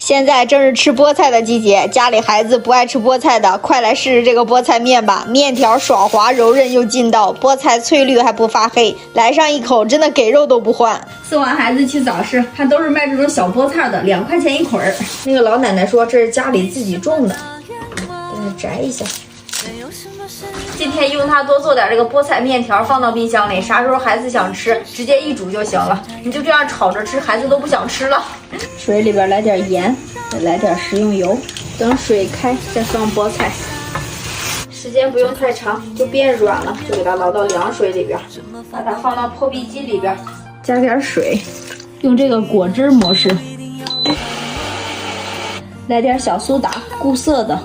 现在正是吃菠菜的季节，家里孩子不爱吃菠菜的，快来试试这个菠菜面吧！面条爽滑柔韧又劲道，菠菜翠绿还不发黑，来上一口真的给肉都不换。送完孩子去早市，还都是卖这种小菠菜的，2块钱一捆儿。那个老奶奶说这是家里自己种的，给它摘一下。今天用它多做点这个菠菜面条，放到冰箱里，啥时候孩子想吃，直接一煮就行了。你就这样炒着吃，孩子都不想吃了。水里边来点盐，再来点食用油，等水开再放菠菜。时间不用太长，就变软了，就给它捞到凉水里边，把它放到破壁机里边，加点水，用这个果汁模式，来点小苏打，固色的。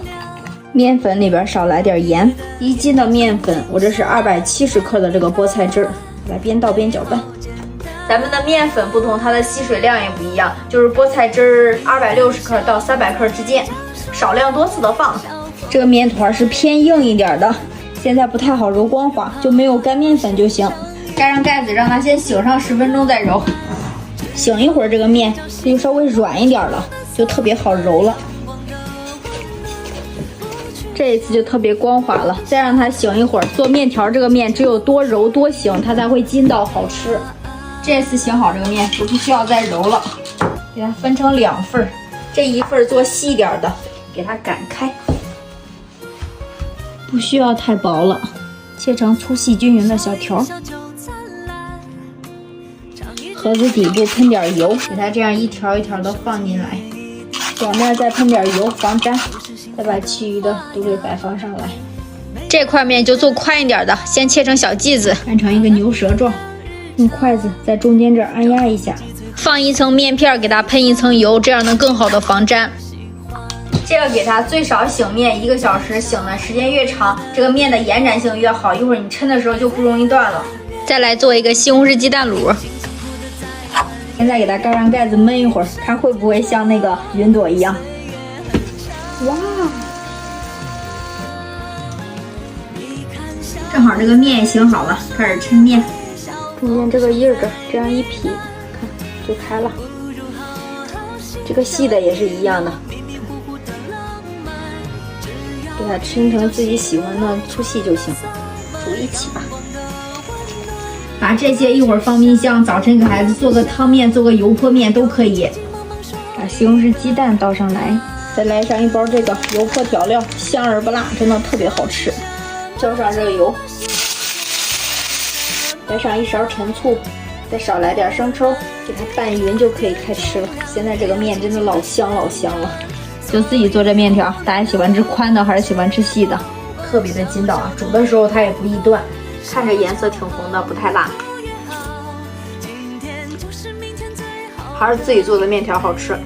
面粉里边少来点盐，1斤的面粉，我这是270克的这个菠菜汁儿，来边倒边搅拌。咱们的面粉不同，它的吸水量也不一样，就是菠菜汁儿260克到300克之间，少量多次的放。这个面团是偏硬一点的，现在不太好揉光滑，就没有干面粉就行。盖上盖子，让它先醒上10分钟再揉。醒一会儿，这个面它就稍微软一点了，就特别好揉了。这一次就特别光滑了，再让它醒一会儿。做面条这个面只有多揉多醒，它才会筋道好吃。这次醒好这个面就不需要再揉了，给它分成2份，这一份做细一点的，给它擀开，不需要太薄了，切成粗细均匀的小条。盒子底部喷点油，给它这样一条一条的放进来，表面再喷点油防粘，再把其余的都给摆放上来。这块面就做宽一点的，先切成小剂子，按成一个牛舌状，用筷子在中间这儿按压一下，放一层面片，给它喷一层油，这样能更好的防粘。这个给它最少醒面1个小时，醒的时间越长，这个面的延展性越好，一会儿你抻的时候就不容易断了。再来做一个西红柿鸡蛋卤，现在给它盖上盖子焖一会儿，看会不会像那个云朵一样。哇！正好这个面也醒好了，开始抻面。中间这个印儿这样一劈，看就开了。这个细的也是一样的，给它抻成自己喜欢的粗细就行，煮一起吧。把这些一会儿放冰箱，早晨给孩子做个汤面，做个油泼面都可以。把西红柿鸡蛋倒上来，再来上一包这个油泼调料，香而不辣，真的特别好吃。浇上热油，来上1勺陈醋，再少来点生抽，给它拌匀就可以开吃了。现在这个面真的老香老香了。就自己做这面条，大家喜欢吃宽的还是喜欢吃细的？特别的筋道啊，煮的时候它也不易断。看着颜色挺红的，不太辣。还是自己做的面条好吃。